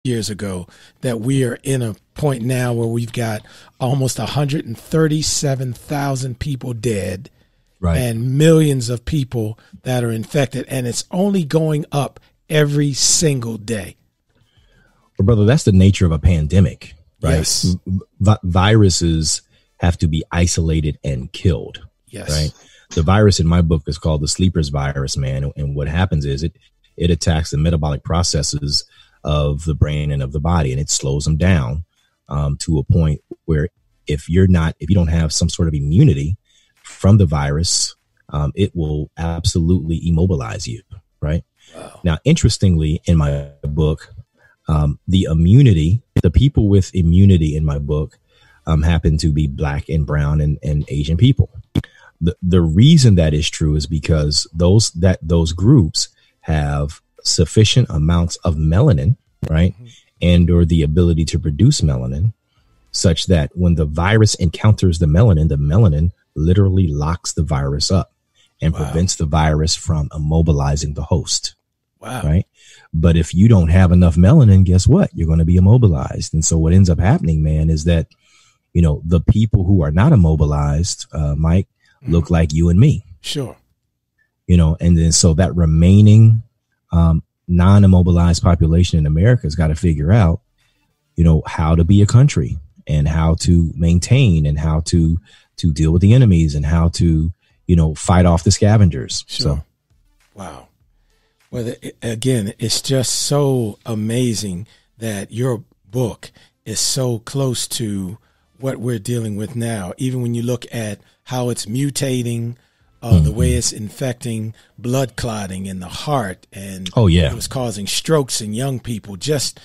years ago that we are in a point now where we've got almost 137,000 people dead, right, and millions of people that are infected, and it's only going up every single day. Well, brother, that's the nature of a pandemic, right? Yes. Viruses have to be isolated and killed. Yes. Right. The virus in my book is called the sleeper's virus, man. And what happens is it attacks the metabolic processes of the brain and of the body, and it slows them down to a point where if you don't have some sort of immunity from the virus, it will absolutely immobilize you. Right. Wow. Now, interestingly, in my book, the people with immunity in my book happen to be Black and brown and Asian people. The reason that is true is because those groups have sufficient amounts of melanin, right, and or the ability to produce melanin, such that when the virus encounters the melanin literally locks the virus up and prevents the virus from immobilizing the host. Wow. Right. But if you don't have enough melanin, guess what? You're going to be immobilized. And so what ends up happening, man, is that, the people who are not immobilized, Mike, look like you and me. Sure. And then so that remaining non-immobilized population in America has got to figure out, how to be a country and how to maintain and how to deal with the enemies and how to, fight off the scavengers. Sure. So, wow. Well, again, it's just so amazing that your book is so close to what we're dealing with now. Even when you look at how it's mutating, the way it's infecting blood clotting in the heart, and it was causing strokes in young people. Just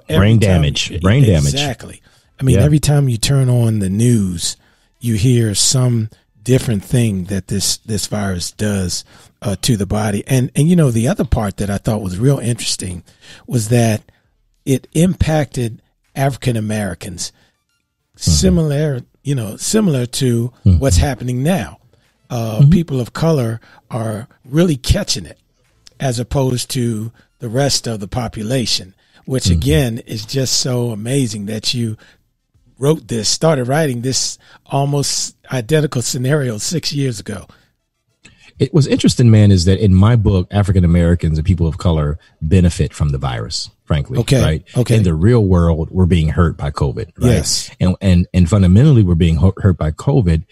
brain damage. Exactly. I mean, every time you turn on the news, you hear some different thing that this virus does to the body. And the other part that I thought was real interesting was that it impacted African Americans, similar to what's happening now. People of color are really catching it as opposed to the rest of the population, which again is just so amazing that you started writing this almost identical scenario 6 years ago. It was interesting, man, is that in my book, African Americans and people of color benefit from the virus, frankly. Okay. Right. Okay. In the real world, we're being hurt by COVID. Right? Yes. And fundamentally, we're being hurt by COVID,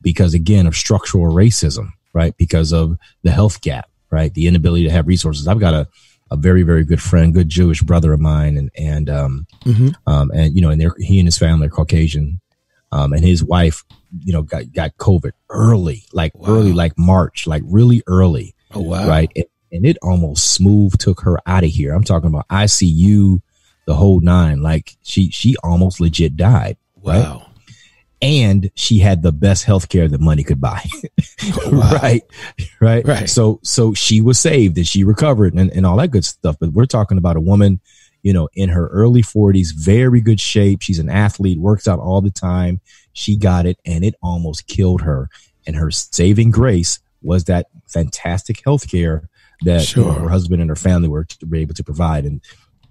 because, again, of structural racism, right? Because of the health gap, right? The inability to have resources. I've got a very, very good friend, good Jewish brother of mine. And he and his family are Caucasian. And his wife, got COVID early, like March, like really early. Oh, wow. Right. And it almost took her out of here. I'm talking about ICU, the whole nine. Like she almost legit died. Right. Wow. And she had the best healthcare that money could buy. Wow. Right. So she was saved and she recovered and all that good stuff. But we're talking about a woman, in her early 40s, very good shape. She's an athlete, works out all the time. She got it and it almost killed her. And her saving grace was that fantastic health care that her husband and her family were able to provide. And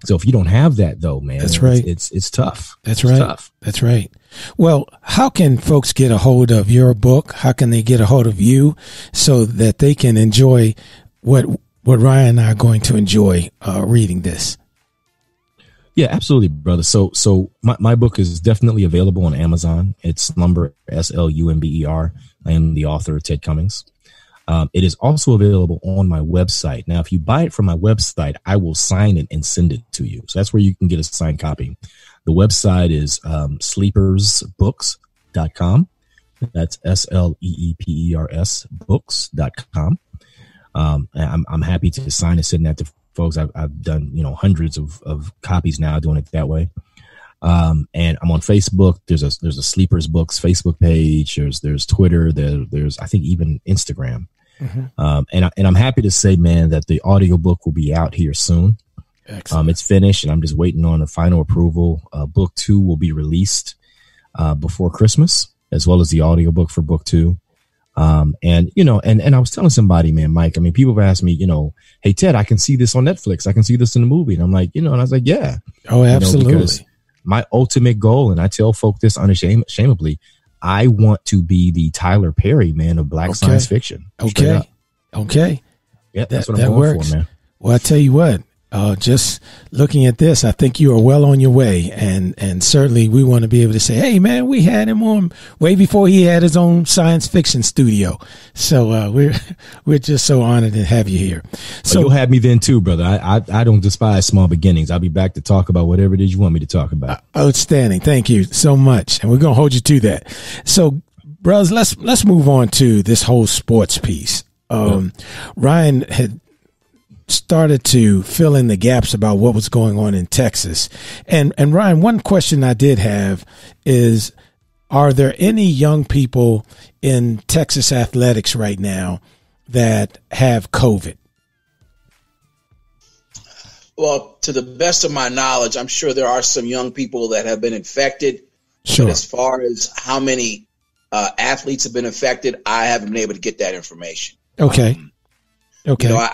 so if you don't have that, though, man, that's right. It's tough. That's right. Tough. That's right. Well, how can folks get a hold of your book? How can they get a hold of you so that they can enjoy what Ryan and I are going to enjoy reading this? Yeah, absolutely, brother. So my book is definitely available on Amazon. It's Slumber, Slumber. I am the author, Ted Cummings. It is also available on my website. Now, if you buy it from my website, I will sign it and send it to you. So that's where you can get a signed copy. The website is sleepersbooks.com. That's SLEEPERS books.com. I'm happy to sign and send that to folks. I've done, hundreds of copies now doing it that way. And I'm on Facebook. There's a Sleepers Books Facebook page. There's Twitter. There's I think even Instagram. And I'm happy to say, man, that the audiobook will be out here soon. Excellent. It's finished and I'm just waiting on a final approval. Book 2 will be released before Christmas, as well as the audiobook for book 2. And, you know, and I was telling somebody, man, Mike, I mean, people have asked me, you know, hey, Ted, I can see this on Netflix. I can see this in the movie. And I'm like, you know, and I was like, yeah. Oh, absolutely. You know, because my ultimate goal, and I tell folk this unashamedly, I want to be the Tyler Perry, man, of Black science fiction. Okay. Yeah, that's what I'm going for, man. Well, I tell you what, just looking at this, I think you are well on your way. And certainly we want to be able to say, hey, man, we had him on way before he had his own science fiction studio. So we're just so honored to have you here. So you'll have me then too, brother. I don't despise small beginnings. I'll be back to talk about whatever it is you want me to talk about. Outstanding. Thank you so much. And we're going to hold you to that. So, brothers, let's move on to this whole sports piece. Ryan had started to fill in the gaps about what was going on in Texas. And Ryan, one question I did have is, are there any young people in Texas athletics right now that have COVID? Well, to the best of my knowledge, I'm sure there are some young people that have been infected. Sure. But as far as how many athletes have been affected, I haven't been able to get that information. Okay. Okay. You know,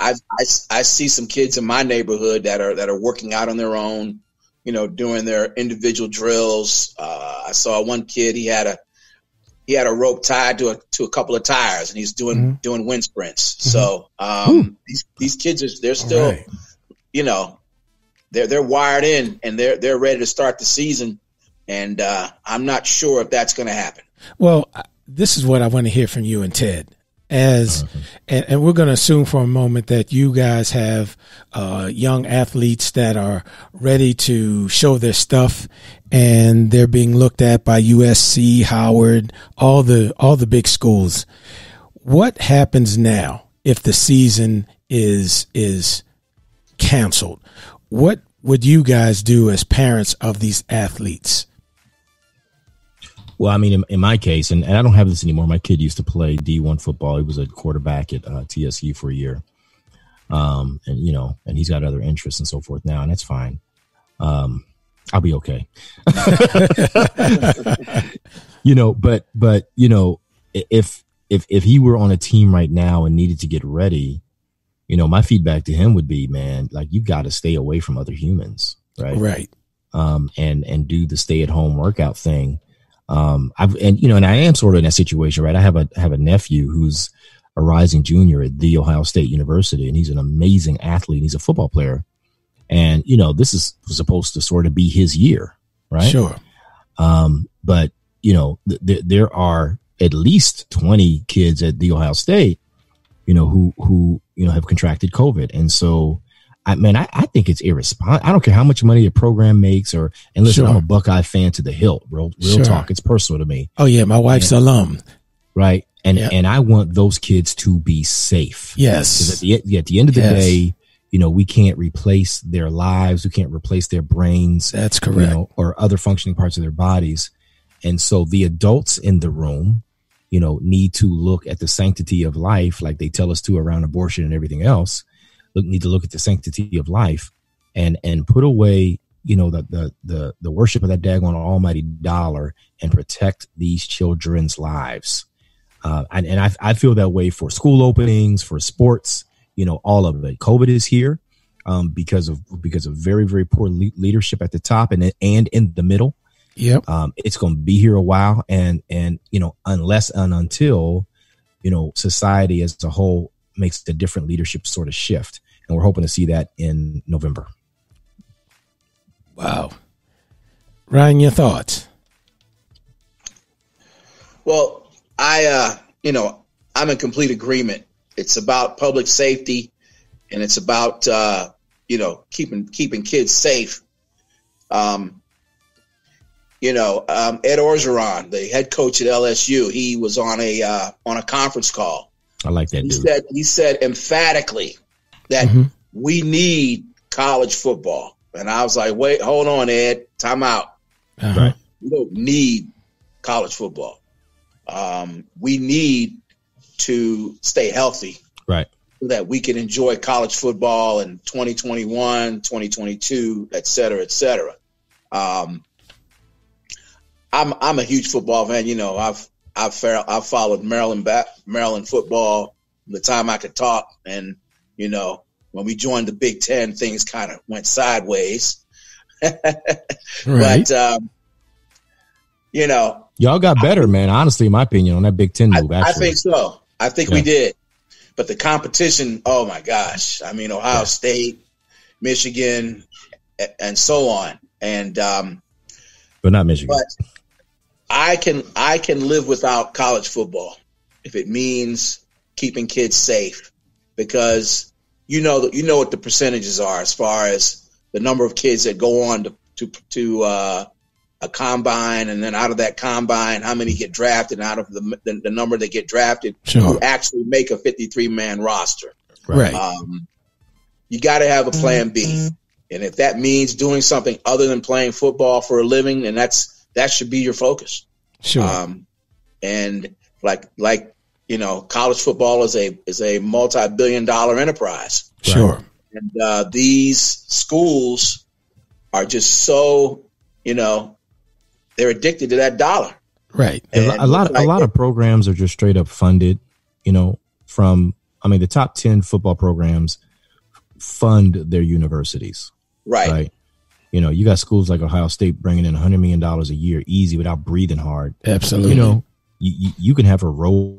I see some kids in my neighborhood that are working out on their own, you know, doing their individual drills. I saw one kid, he had a rope tied to a couple of tires, and he's doing wind sprints. Mm-hmm. So these kids they're still, right, you know, they're wired in, and they're ready to start the season. And I'm not sure if that's going to happen. Well, this is what I want to hear from you and Ted. And we're going to assume for a moment that you guys have young athletes that are ready to show their stuff, and they're being looked at by USC, Howard, all the big schools. What happens now if the season is canceled? What would you guys do as parents of these athletes? Well, I mean, in my case, and I don't have this anymore. My kid used to play D1 football. He was a quarterback at TSU for a year. And, you know, and he's got other interests and so forth now, and that's fine. I'll be okay. You know, but, you know, if he were on a team right now and needed to get ready, you know, my feedback to him would be, man, like, you got to stay away from other humans. Right. Right. And do the stay at home workout thing. And I am sort of in that situation, right? I have a nephew who's a rising junior at The Ohio State University, and he's an amazing athlete. He's a football player. And, you know, this is supposed to sort of be his year, right? Sure. But, you know, there are at least 20 kids at The Ohio State, you know, who, you know, have contracted COVID. And so, I think it's irresponsible. I don't care how much money the program makes, and listen, sure, I'm a Buckeye fan to the hilt. Real sure, talk. It's personal to me. Oh yeah, my wife's alum. Right, and I want those kids to be safe. Yes. At the end of the day, you know, we can't replace their lives. We can't replace their brains. That's correct. You know, or other functioning parts of their bodies. And so the adults in the room, you know, need to look at the sanctity of life, like they tell us to around abortion and everything else. Need to look at the sanctity of life and put away, you know, the worship of that daggone almighty dollar and protect these children's lives. And I feel that way for school openings, for sports, you know, all of it. COVID is here because of very, very poor leadership at the top and in the middle. Yep. It's going to be here a while. And, you know, unless and until, you know, society as a whole makes a different leadership sort of shift. And we're hoping to see that in November. Wow. Ryan, your thoughts? Well, I'm in complete agreement. It's about public safety, and it's about, keeping kids safe. Ed Orgeron, the head coach at LSU, he was on a conference call. I like that. He said emphatically that we need college football. And I was like, wait, hold on, Ed, time out. Right. We don't need college football. We need to stay healthy. Right. So that we can enjoy college football in 2021, 2022, et cetera, et cetera. I'm a huge football fan. You know, I've followed Maryland football from the time I could talk, and when we joined the Big Ten, things kind of went sideways. Right. But y'all got better, man. Honestly, in my opinion, on that Big Ten move. I think so. I think we did. But the competition, oh my gosh! I mean, Ohio State, Michigan, and so on, and but not Michigan. But I can live without college football if it means keeping kids safe, because you know what the percentages are as far as the number of kids that go on to a combine, and then out of that combine, how many get drafted, and out of the number that get drafted, who actually make a 53-man roster. Right. You got to have a plan B, and if that means doing something other than playing football for a living, then that should be your focus. Sure. And college football is a multi-billion-dollar enterprise. Sure. And these schools are just so, they're addicted to that dollar. Right. A lot of programs are just straight up funded, from the top 10 football programs fund their universities. Right. You got schools like Ohio State bringing in $100 million a year easy without breathing hard. Absolutely. You can have a role.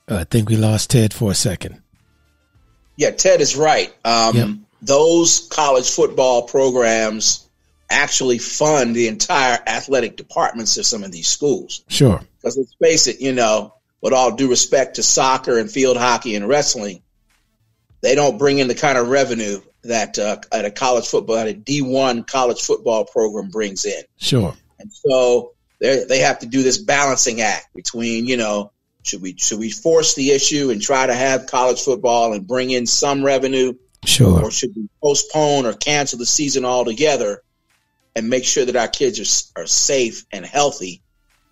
I think we lost Ted for a second. Yeah, Ted is right. Those college football programs actually fund the entire athletic departments of some of these schools. Sure. Because let's face it, with all due respect to soccer and field hockey and wrestling, they don't bring in the kind of revenue that at a D1 college football program brings in. Sure. And so they have to do this balancing act between, should we force the issue and try to have college football and bring in some revenue? Sure. Or should we postpone or cancel the season altogether and make sure that our kids are safe and healthy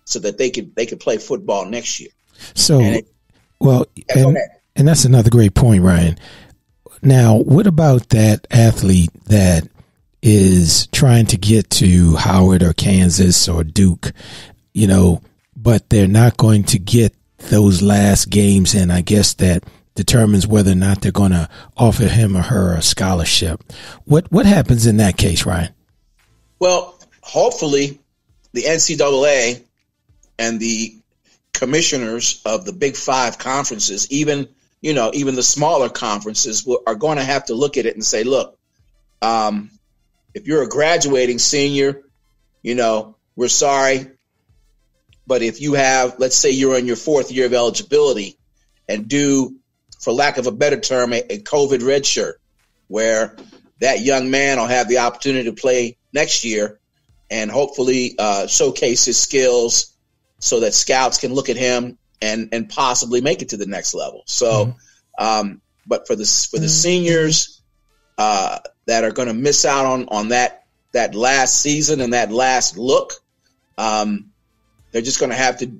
so that they could play football next year? So, and that's another great point, Ryan. Now, what about that athlete that is trying to get to Howard or Kansas or Duke, but they're not going to get those last games in? I guess that determines whether or not they're going to offer him or her a scholarship. What happens in that case, Ryan? Well, hopefully the NCAA and the commissioners of the Big Five conferences, even the smaller conferences, are going to have to look at it and say, look, if you're a graduating senior, we're sorry. But if you have, let's say you're in your fourth year of eligibility and do, for lack of a better term, a COVID red shirt, where that young man will have the opportunity to play next year and hopefully showcase his skills so that scouts can look at him and possibly make it to the next level. So, but for the seniors that are going to miss out on that last season and that last look, they're just going to have to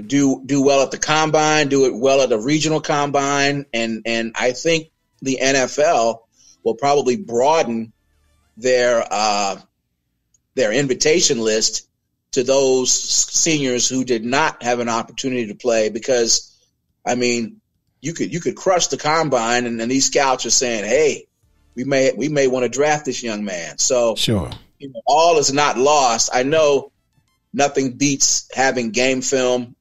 do well at the combine, do it well at the regional combine, and I think the NFL will probably broaden their invitation list to those seniors who did not have an opportunity to play, because you could crush the combine and these scouts are saying, hey, we may want to draft this young man. So sure, all is not lost. I know nothing beats having game film,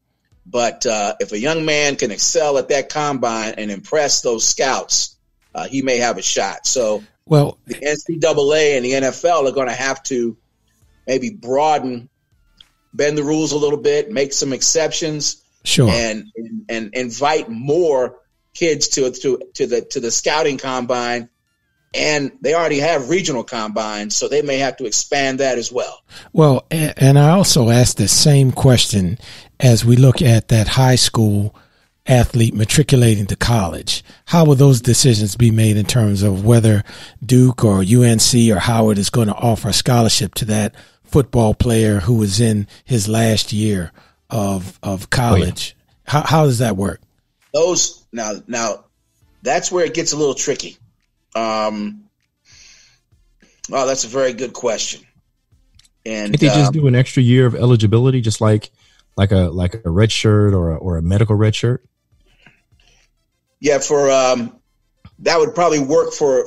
but if a young man can excel at that combine and impress those scouts, he may have a shot. So the NCAA and the NFL are going to have to maybe bend the rules a little bit, make some exceptions, sure, and invite more kids to the scouting combine. And they already have regional combines, so they may have to expand that as well. Well, and I also asked the same question as we look at that high school athlete matriculating to college. How will those decisions be made in terms of whether Duke or UNC or Howard is going to offer a scholarship to that football player who is in his last year of college? How does that work? Now that's where it gets a little tricky. That's a very good question. And can't they just do an extra year of eligibility, just like a red shirt or a medical red shirt? Yeah, for that would probably work for